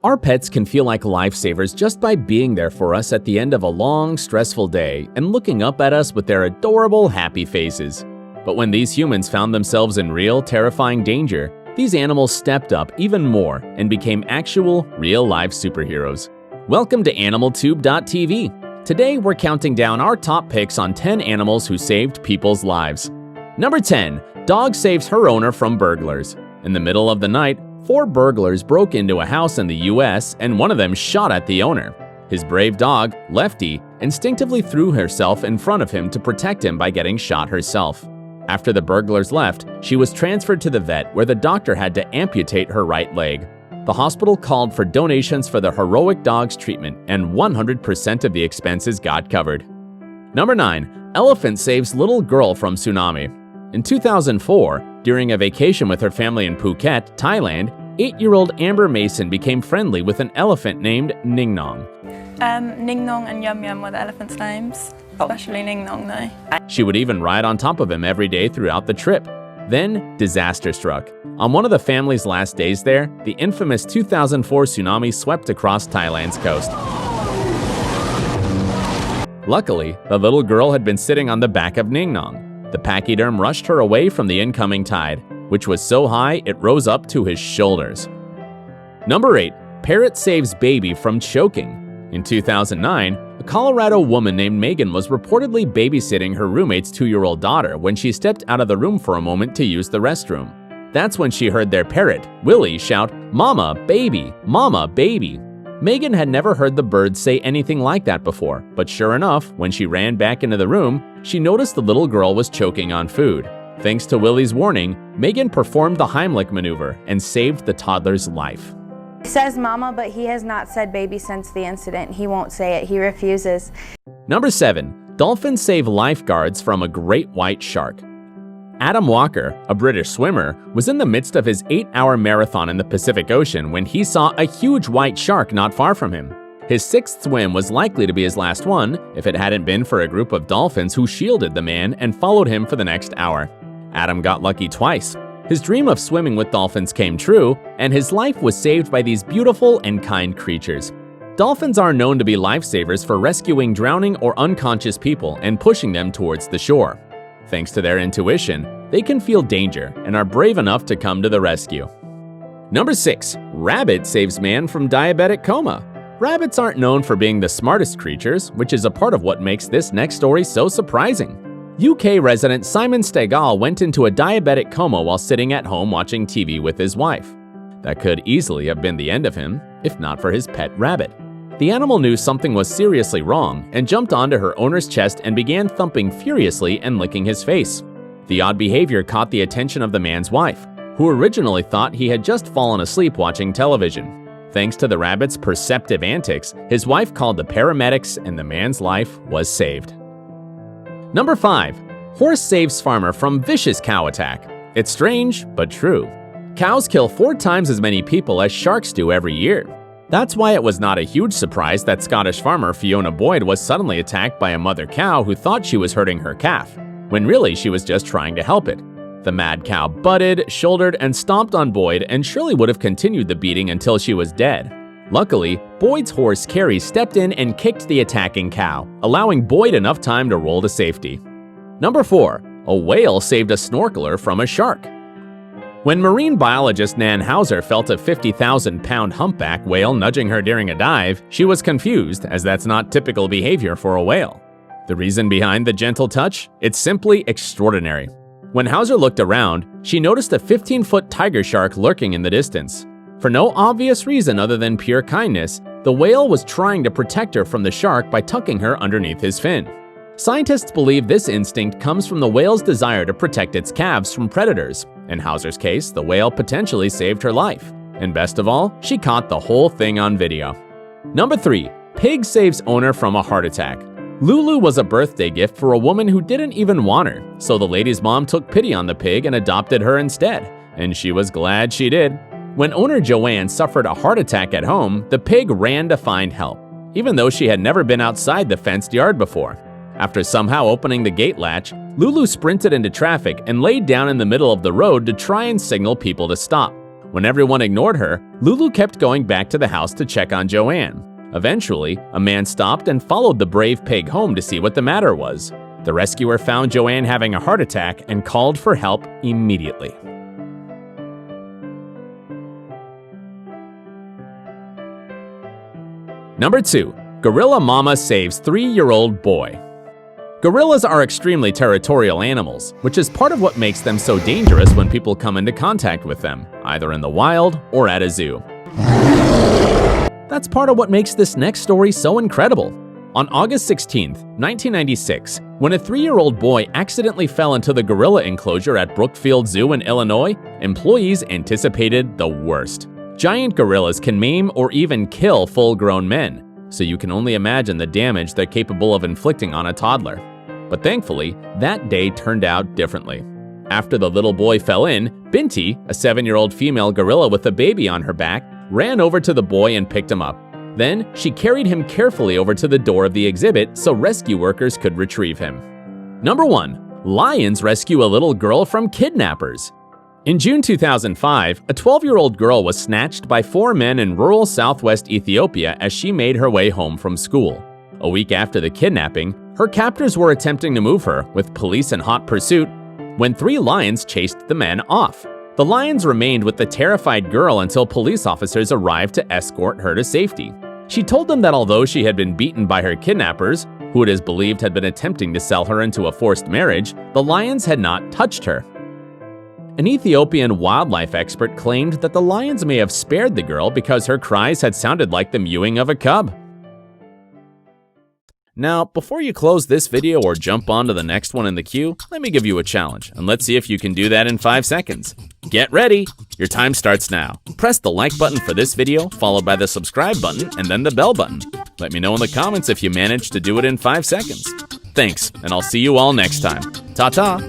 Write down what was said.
Our pets can feel like lifesavers just by being there for us at the end of a long, stressful day and looking up at us with their adorable, happy faces. But when these humans found themselves in real, terrifying danger, these animals stepped up even more and became actual, real-life superheroes. Welcome to Animaltube.tv. Today, we're counting down our top picks on 10 animals who saved people's lives. Number 10. Dog saves her owner from burglars. In the middle of the night, 4 burglars broke into a house in the US and one of them shot at the owner. His brave dog, Lefty, instinctively threw herself in front of him to protect him by getting shot herself. After the burglars left, she was transferred to the vet where the doctor had to amputate her right leg. The hospital called for donations for the heroic dog's treatment and 100% of the expenses got covered. Number 9. Elephant saves little girl from tsunami. In 2004, during a vacation with her family in Phuket, Thailand, 8-year-old Amber Mason became friendly with an elephant named Ning Nong. Ning Nong and Yum Yum were the elephants' names, especially Ning Nong though. She would even ride on top of him every day throughout the trip. Then, disaster struck. On one of the family's last days there, the infamous 2004 tsunami swept across Thailand's coast. Luckily, the little girl had been sitting on the back of Ning Nong. The pachyderm rushed her away from the incoming tide, which was so high it rose up to his shoulders. Number 8. Parrot saves baby from choking. In 2009, a Colorado woman named Megan was reportedly babysitting her roommate's 2-year-old daughter when she stepped out of the room for a moment to use the restroom. That's when she heard their parrot, Willie, shout, "Mama, baby! Mama, baby!" Megan had never heard the bird say anything like that before, but sure enough, when she ran back into the room, she noticed the little girl was choking on food. Thanks to Willie's warning, Megan performed the Heimlich maneuver and saved the toddler's life. He says mama, but he has not said baby since the incident. He won't say it. He refuses. Number 7. Dolphins save lifeguards from a great white shark. Adam Walker, a British swimmer, was in the midst of his 8-hour marathon in the Pacific Ocean when he saw a huge white shark not far from him. His 6th swim was likely to be his last one if it hadn't been for a group of dolphins who shielded the man and followed him for the next hour. Adam got lucky twice. His dream of swimming with dolphins came true, and his life was saved by these beautiful and kind creatures. Dolphins are known to be lifesavers for rescuing drowning or unconscious people and pushing them towards the shore. Thanks to their intuition, they can feel danger and are brave enough to come to the rescue. Number 6. Rabbit saves man from diabetic coma. Rabbits aren't known for being the smartest creatures, which is a part of what makes this next story so surprising. UK resident Simon Stegall went into a diabetic coma while sitting at home watching TV with his wife. That could easily have been the end of him, if not for his pet rabbit. The animal knew something was seriously wrong and jumped onto her owner's chest and began thumping furiously and licking his face. The odd behavior caught the attention of the man's wife, who originally thought he had just fallen asleep watching television. Thanks to the rabbit's perceptive antics, his wife called the paramedics and the man's life was saved. Number 5. Horse saves farmer from vicious cow attack. It's strange, but true. Cows kill 4 times as many people as sharks do every year. That's why it was not a huge surprise that Scottish farmer Fiona Boyd was suddenly attacked by a mother cow who thought she was hurting her calf, when really she was just trying to help it. The mad cow butted, shouldered, and stomped on Boyd and surely would have continued the beating until she was dead. Luckily, Boyd's horse Carrie stepped in and kicked the attacking cow, allowing Boyd enough time to roll to safety. Number 4. A whale saved a snorkeler from a shark. When marine biologist Nan Hauser felt a 50,000-pound humpback whale nudging her during a dive, she was confused, as that's not typical behavior for a whale. The reason behind the gentle touch? It's simply extraordinary. When Hauser looked around, she noticed a 15-foot tiger shark lurking in the distance. For no obvious reason other than pure kindness, the whale was trying to protect her from the shark by tucking her underneath his fin. Scientists believe this instinct comes from the whale's desire to protect its calves from predators. In Hauser's case, the whale potentially saved her life. And best of all, she caught the whole thing on video. Number 3. Pig saves owner from a heart attack. Lulu was a birthday gift for a woman who didn't even want her, so the lady's mom took pity on the pig and adopted her instead. And she was glad she did. When owner Joanne suffered a heart attack at home, the pig ran to find help, even though she had never been outside the fenced yard before. After somehow opening the gate latch, Lulu sprinted into traffic and laid down in the middle of the road to try and signal people to stop. When everyone ignored her, Lulu kept going back to the house to check on Joanne. Eventually, a man stopped and followed the brave pig home to see what the matter was. The rescuer found Joanne having a heart attack and called for help immediately. Number 2. Gorilla Mama saves 3-year-old boy. Gorillas are extremely territorial animals, which is part of what makes them so dangerous when people come into contact with them, either in the wild or at a zoo. That's part of what makes this next story so incredible. On August 16, 1996, when a 3-year-old boy accidentally fell into the gorilla enclosure at Brookfield Zoo in Illinois, employees anticipated the worst. Giant gorillas can maim or even kill full-grown men, so you can only imagine the damage they're capable of inflicting on a toddler. But thankfully, that day turned out differently. After the little boy fell in, Binti, a 7-year-old female gorilla with a baby on her back, ran over to the boy and picked him up. Then, she carried him carefully over to the door of the exhibit so rescue workers could retrieve him. Number 1. Lions rescue a little girl from kidnappers. In June 2005, a 12-year-old girl was snatched by 4 men in rural southwest Ethiopia as she made her way home from school. A week after the kidnapping, her captors were attempting to move her, with police in hot pursuit, when 3 lions chased the men off. The lions remained with the terrified girl until police officers arrived to escort her to safety. She told them that although she had been beaten by her kidnappers, who it is believed had been attempting to sell her into a forced marriage, the lions had not touched her. An Ethiopian wildlife expert claimed that the lions may have spared the girl because her cries had sounded like the mewing of a cub. Now, before you close this video or jump on to the next one in the queue, let me give you a challenge, and let's see if you can do that in 5 seconds. Get ready! Your time starts now. Press the like button for this video, followed by the subscribe button, and then the bell button. Let me know in the comments if you managed to do it in 5 seconds. Thanks, and I'll see you all next time. Ta-ta!